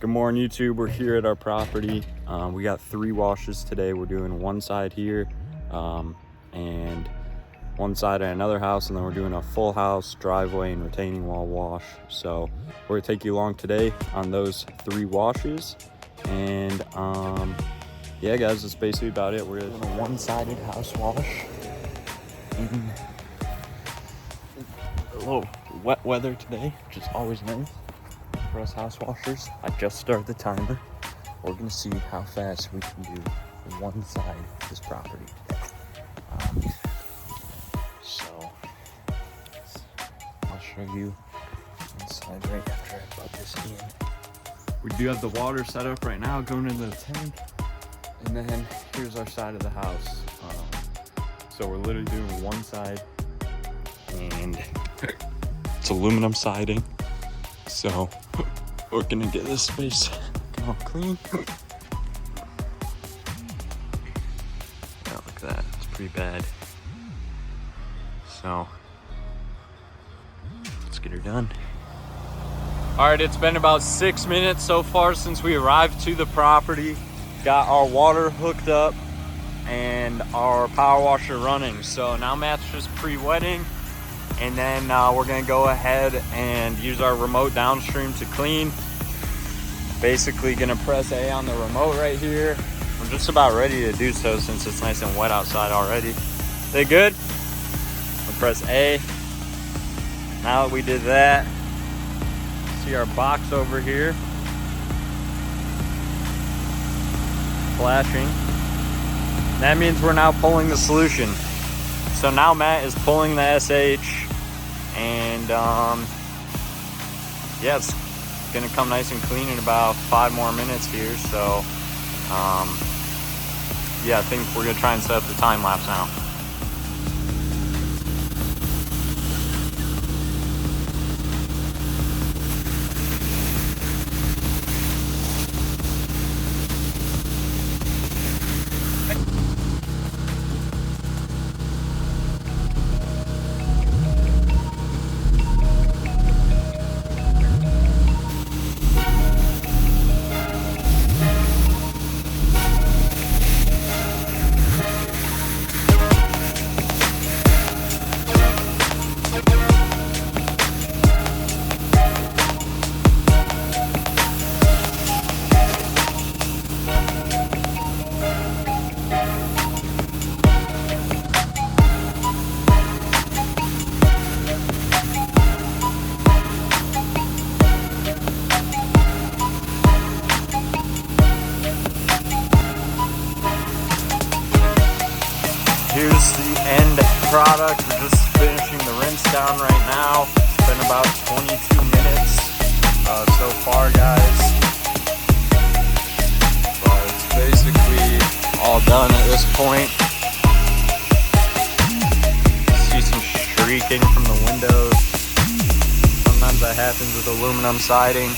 Good morning, YouTube. We're here at our property. We got 3 washes today. We're doing one side here and one side at another house, and then we're doing a full house, driveway, and retaining wall wash. So we're gonna take you along today on those 3 washes. And yeah, guys, that's basically about it. We're doing a one-sided house wash in a little wet weather today, which is always nice for us house washers. I just started the timer. We're gonna see how fast we can do one side of this property today. So I'll show you one side right after I plug this in. We do have the water set up right now going into the tank, and then here's our side of the house. So we're literally doing one side, and it's aluminum siding. So we're gonna get this space all clean. Yeah, look at that, it's pretty bad. So let's get her done. All right, it's been about 6 minutes so far since we arrived to the property. Got our water hooked up and our power washer running. So now Matt's just pre-wetting, and then we're gonna go ahead and use our remote downstream to clean. Basically gonna press A on the remote right here. I'm just about ready to do so since it's nice and wet outside already. They good? We'll press A. Now that we did that, see our box over here flashing. That means we're now pulling the solution. So now Matt is pulling the SH, and yeah, it's gonna come nice and clean in about 5 more minutes here. So yeah, I think we're gonna try and set up the time lapse now. Here's the end product. We're just finishing the rinse down right now. It's been about 22 minutes so far, guys. But it's basically all done at this point. See some streaking from the windows. Sometimes that happens with aluminum siding.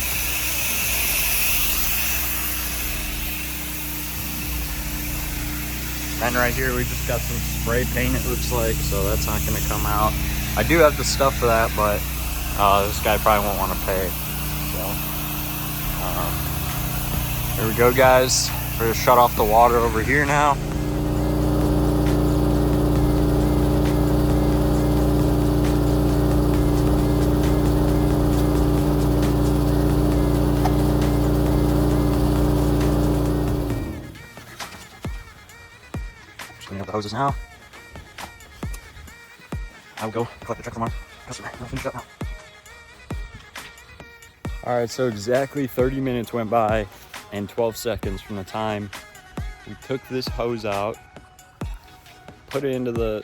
And right here we just got some spray paint, it looks like, so that's not going to come out. I do have the stuff for that, but this guy probably won't want to pay. So here we go, guys. We're going to shut off the water over here now. Clean up the hoses now. I will go collect the check from our customer. I'll finish up now. All right, so exactly 30 minutes went by and 12 seconds from the time we took this hose out, put it into the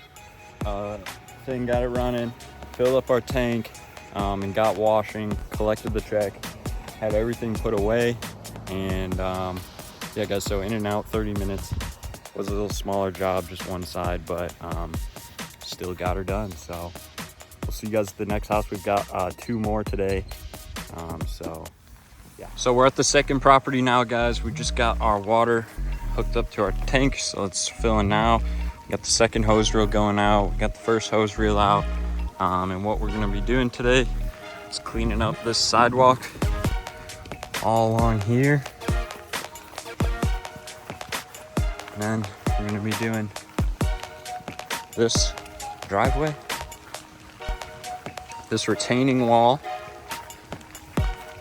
thing, got it running, filled up our tank, and got washing, collected the check, had everything put away, and yeah, guys, so in and out 30 minutes. Was a little smaller job, just one side, but still got her done. So we'll see you guys at the next house. We've got 2 more today. So yeah, so we're at the second property now, guys. We just got our water hooked up to our tank, so it's filling now. We got the second hose reel going out, we got the first hose reel out, and what we're going to be doing today is cleaning up this sidewalk all along here. And then we're gonna be doing this driveway, this retaining wall,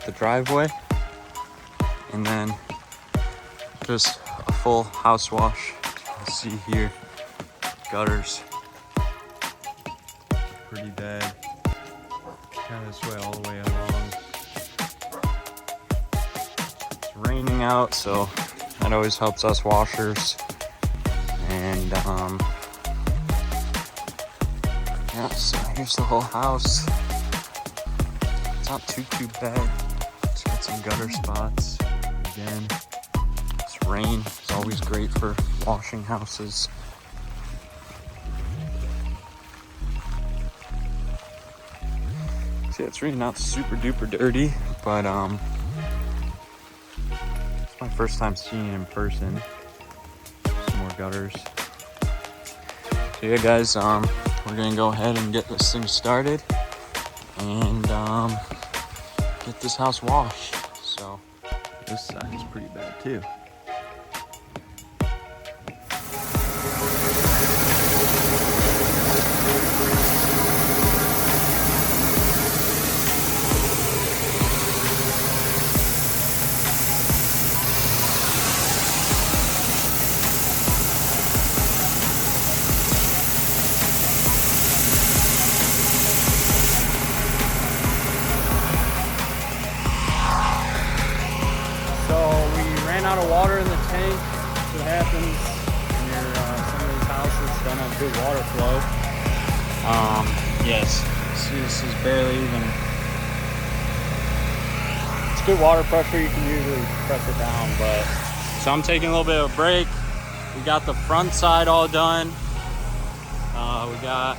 the driveway, and then just a full house wash. You see here, gutters, pretty bad. Kind of this way all the way along. It's raining out, so that always helps us washers. And yeah, so here's the whole house. It's not too bad. It's got some gutter spots. Again, it's rain. It's always great for washing houses. See, it's really not super duper dirty, but it's my first time seeing it in person. Some more gutters. So yeah, guys, we're gonna go ahead and get this thing started and get this house washed. So this side is pretty bad too. Out of water in the tank. That's what happens when some of these houses don't have good water flow. Yes, see, this is barely even. It's good water pressure. You can usually press it down, but so I'm taking a little bit of a break. We got the front side all done. We got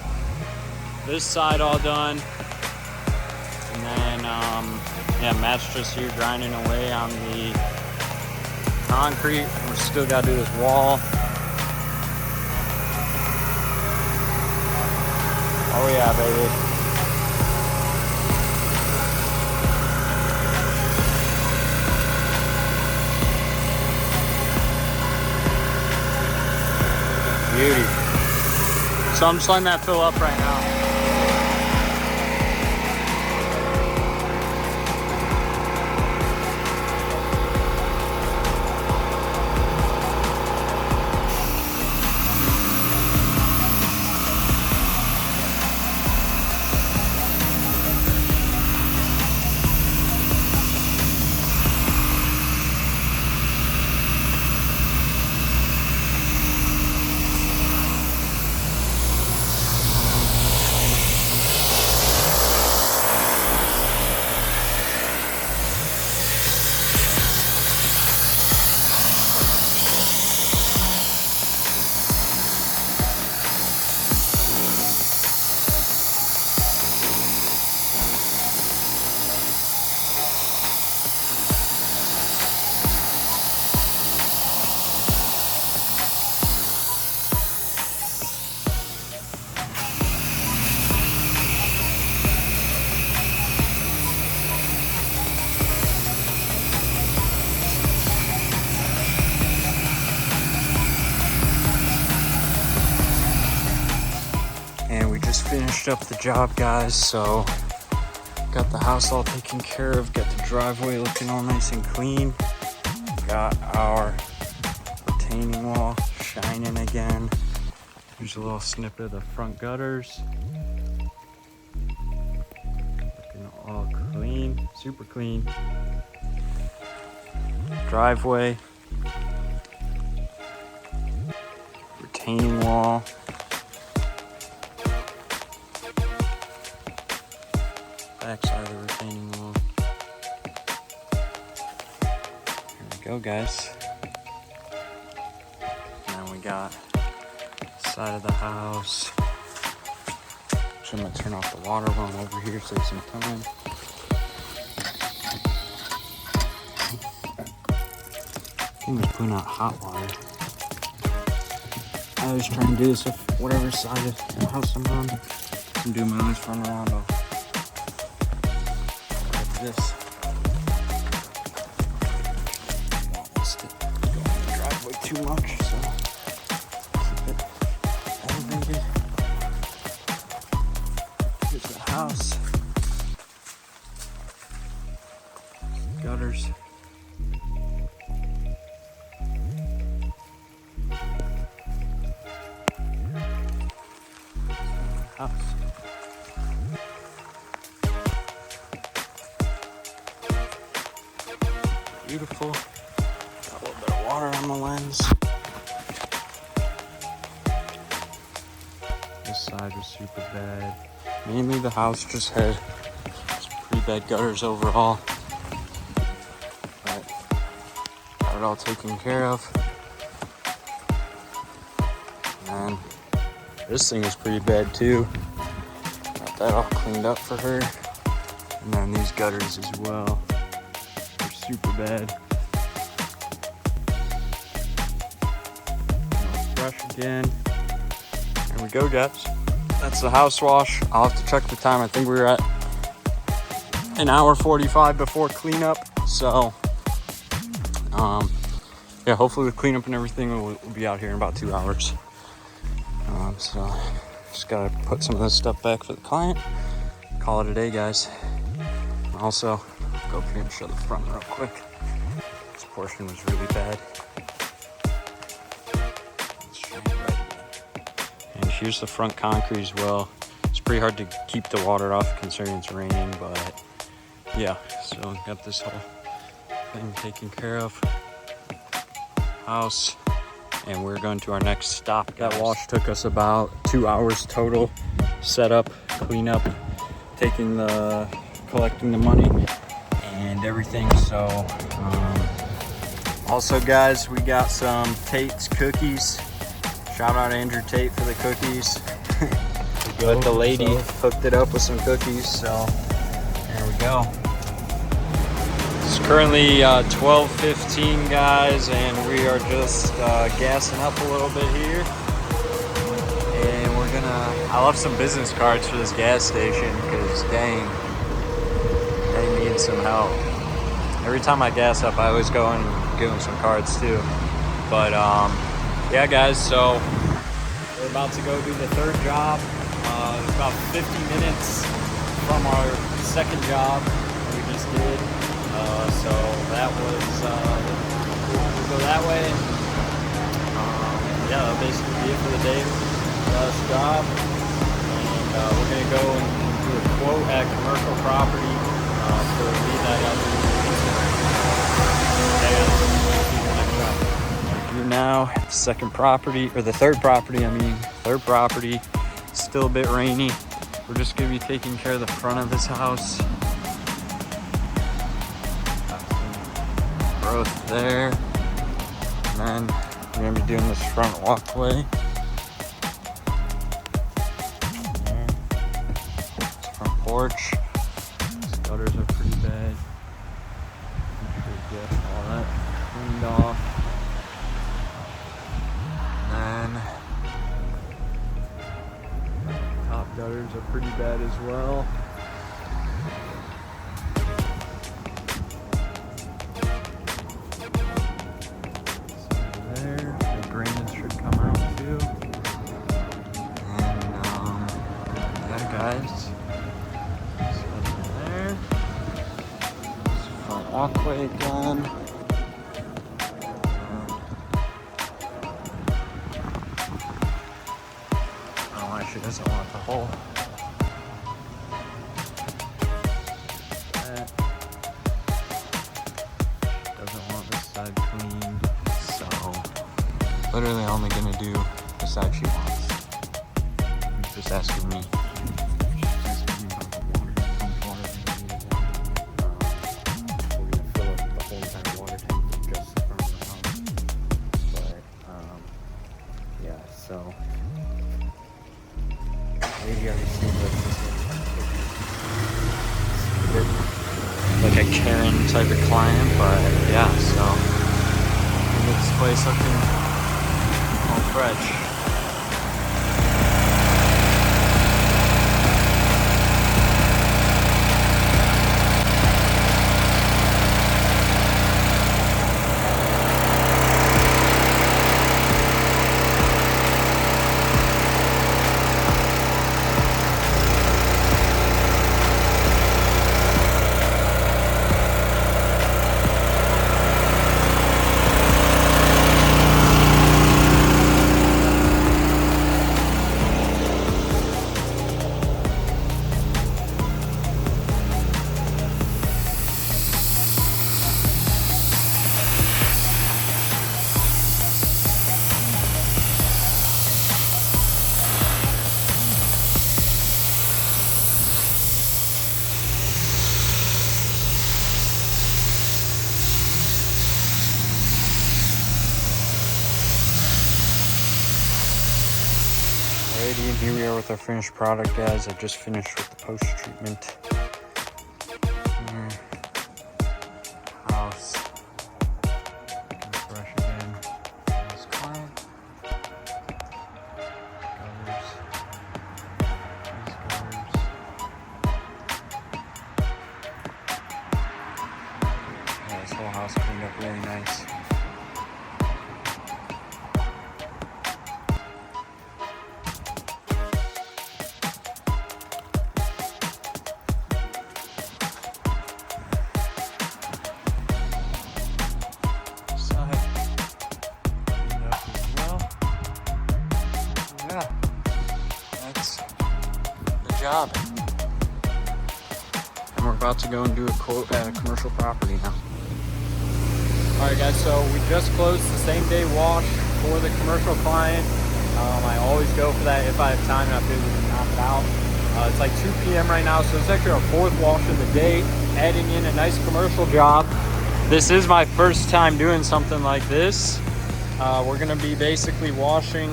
this side all done, and then yeah, Matt's just here grinding away on the concrete. We still got to do this wall. Oh yeah, baby. Beauty. So I'm just letting that fill up right now. Just finished up the job, guys, so got the house all taken care of, got the driveway looking all nice and clean, got our retaining wall shining again. Here's a little snippet of the front gutters, looking all clean, super clean. Driveway, retaining wall, backside of the retaining wall. Here we go, guys. Now we got the side of the house. So I'm gonna turn off the water while I'm over here, save some time. I was putting out hot water. I always try and do this with whatever side of the house I'm on. I'm doing my nice run around like this. too much, so keep it elevated. Here's the house. Gutters. House. Beautiful. Got a little bit of water on the lens. This side was super bad. Mainly the house just had pretty bad gutters overall. But got it all taken care of. And this thing is pretty bad too. Got that all cleaned up for her. And then these gutters as well. They're super bad. Brush again. There we go, guys. That's the house wash. I'll have to check the time. I think we were at an hour 45 before cleanup. So, yeah, hopefully the cleanup and everything will be out here in about 2 hours. So, just gotta put some of this stuff back for the client. Call it a day, guys. Also, go up here and show the front real quick. This portion was really bad. And here's the front concrete as well. It's pretty hard to keep the water off considering it's raining, but yeah, so got this whole thing taken care of. House, and we're going to our next stop, guys. That wash took us about 2 hours total. Setup, cleanup, collecting the money and everything. So also, guys, we got some Tate's cookies. Shout out Andrew Tate for the cookies. But the lady hooked it up with some cookies, so there we go. It's currently 12:15, guys, and we are just gassing up a little bit here. And I left some business cards for this gas station because dang, they need some help. Every time I gas up, I always go and give them some cards too. But yeah, guys, so we're about to go do the third job. It's about 50 minutes from our second job we just did. So that was, we'll go that way. Yeah, that'll basically be it for the day. Last job. And we're going to go and do a quote at commercial property for leave that out to the now, second property, or the third property, third property. Still a bit rainy. We're just gonna be taking care of the front of this house. Got some growth there. And then we're gonna be doing this front walkway. This front porch. These gutters are pretty bad. Make sure we get all that cleaned off. And top gutters are pretty bad as well. So there, the drainage should come out too. And yeah, guys, so there. This front walkway done. She doesn't want the hole. That. Doesn't want this side cleaned. So, literally only gonna do the side she wants. She's just asking me. She's asking me about the water. How much water we need. We're gonna fill up the whole entire water tank with just the front of the house. But, yeah, so. Maybe I received like a Karen type of client, but yeah, so we'll get this place looking all fresh. Alrighty, and here we are with our finished product, guys. I just finished with the post-treatment. House. Looking fresh again. Nice client. Gutters. These gutters. Yeah, this whole house cleaned up really nice. Job. And we're about to go and do a quote at a commercial property now. Alright guys, so we just closed the same day wash for the commercial client. I always go for that if I have time and I feel we can knock it out. It's like 2 p.m. right now, so it's actually our 4th wash of the day, adding in a nice commercial job. This is my first time doing something like this. We're going to be basically washing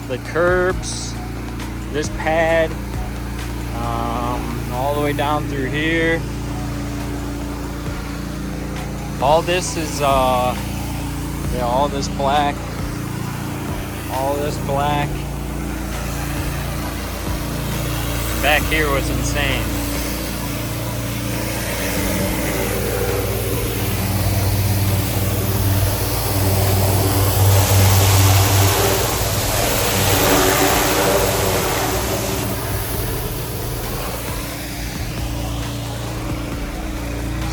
the curbs, this pad, all the way down through here. All this is yeah, all this black, back here was insane.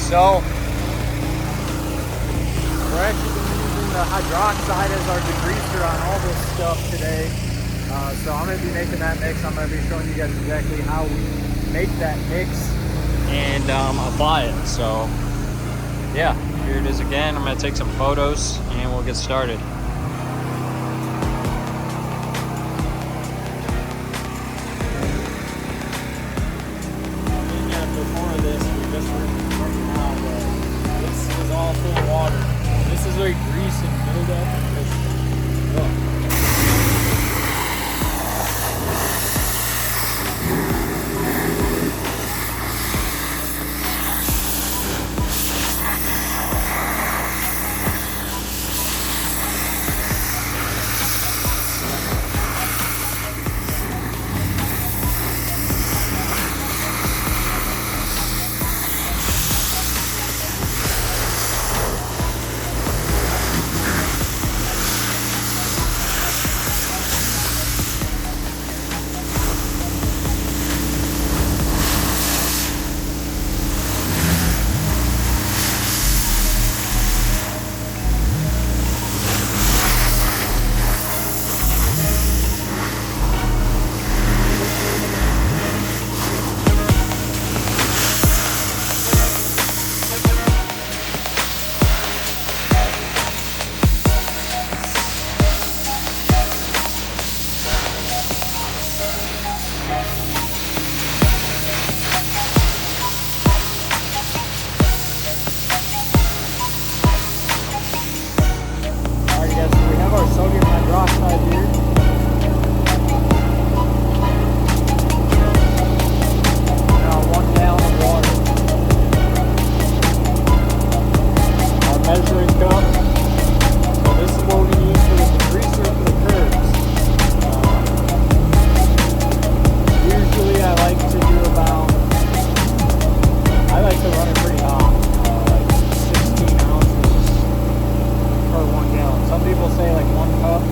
So, we're actually going to be using the hydroxide as our degreaser on all this stuff today. So I'm going to be making that mix. I'm going to be showing you guys exactly how we make that mix and apply it. So, yeah, here it is again. I'm going to take some photos and we'll get started. Before this, we just were working out. This was all full of water. This is like grease and buildup. Sodium hydroxide here. Now 1 gallon of water. Our measuring cup. So this is what we use for the degreaser for the curbs. Usually I like to do I like to run it pretty hot. Like 16 ounces per 1 gallon. Some people say like 1 cup.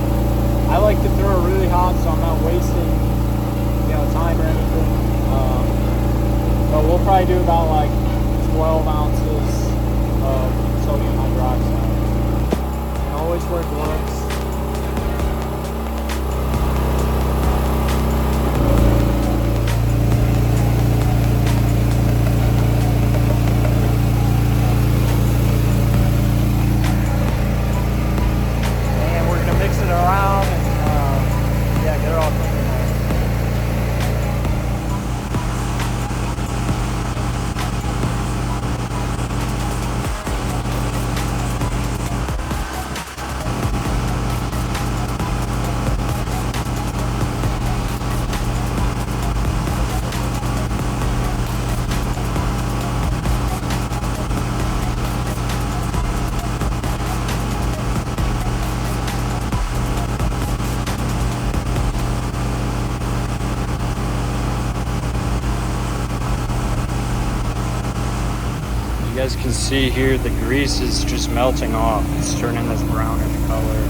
I like to throw it really hot so I'm not wasting, time or anything. But we'll probably do about like 12 ounces of sodium hydroxide. And always wear gloves. guys can see here, the grease is just melting off. It's turning this brownish color.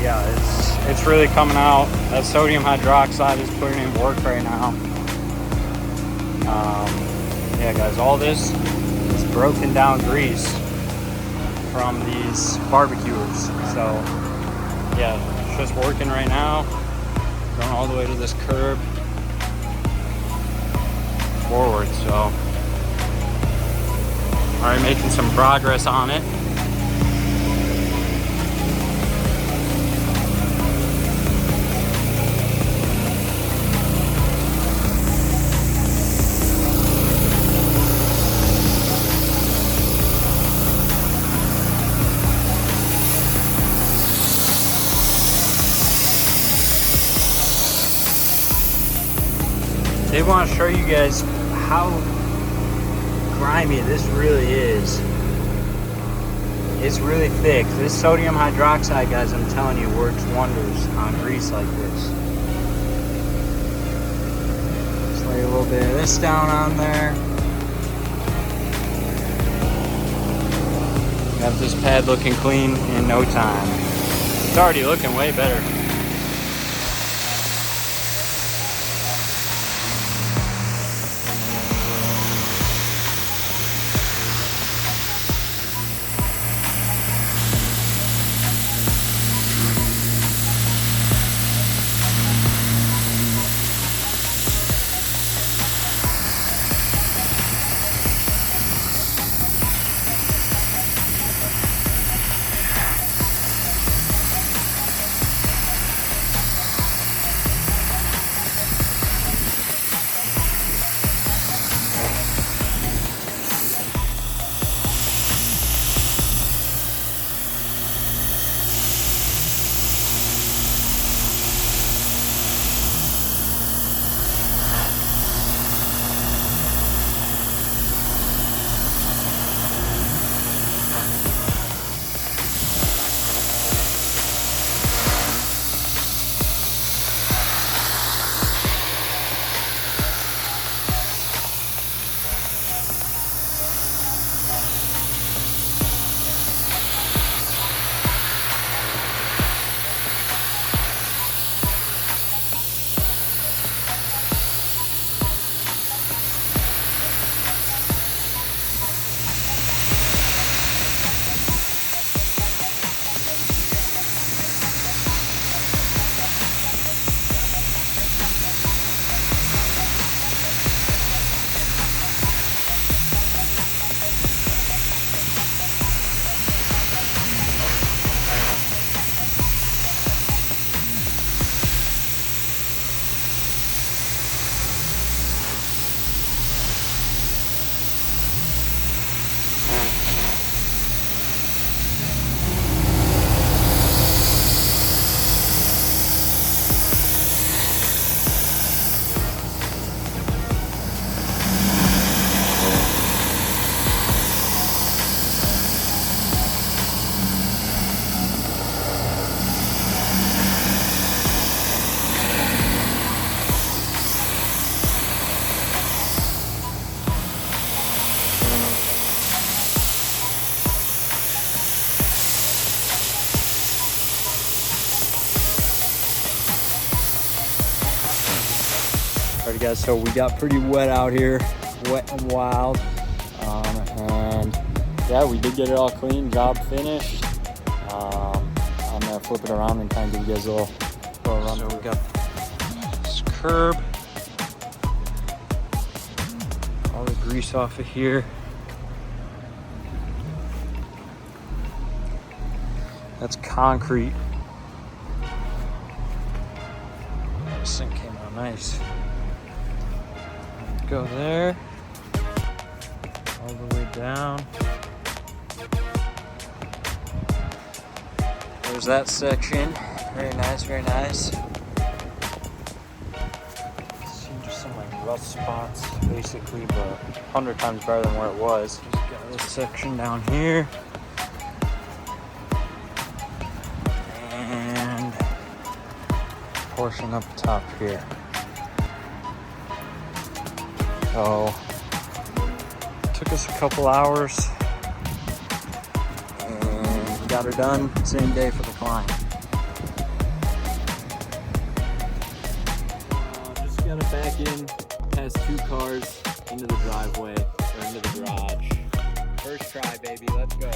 Yeah, it's really coming out. That sodium hydroxide is putting in work right now. Yeah, guys, all this is broken down grease from these barbecuers. So yeah, it's just working right now, going all the way to this curb forward. So already making some progress on it. They want to show you guys how grimy this really is. It's really thick. This sodium hydroxide, guys, I'm telling you, works wonders on grease like this. Just lay a little bit of this down on there. Got this pad looking clean in no time. It's already looking way better. Alright guys, so we got pretty wet out here, wet and wild, and yeah, we did get it all clean, job finished. I'm gonna flip it around and kind of give you guys a little run. So we got this curb, all the grease off of here. That's concrete. This thing came out nice. Go there, all the way down. There's that section. Very nice, very nice. See just some like rust spots basically, but 100 times better than where it was. Just got this section down here. And portion up top here. So Took us a couple hours. And we got her done same day for the client. Just got it back in past 2 cars into the driveway or into the garage. First try, baby. Let's go.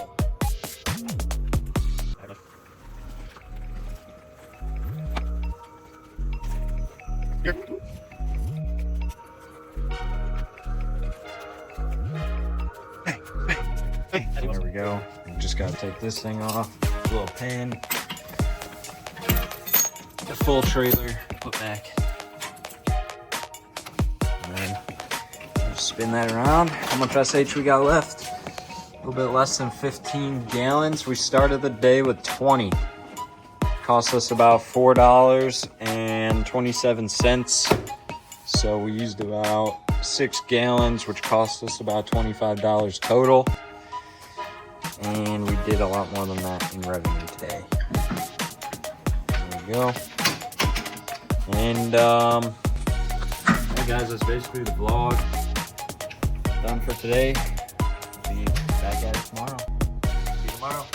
There we go. You just gotta take this thing off. Little pin. The full trailer put back. And then just spin that around. How much SH we got left? A little bit less than 15 gallons. We started the day with 20. Cost us about $4.27. So we used about 6 gallons, which cost us about $25 total. And we did a lot more than that in revenue today. There we go. And hey guys, that's basically the vlog done for today. Be back at it tomorrow. See you tomorrow.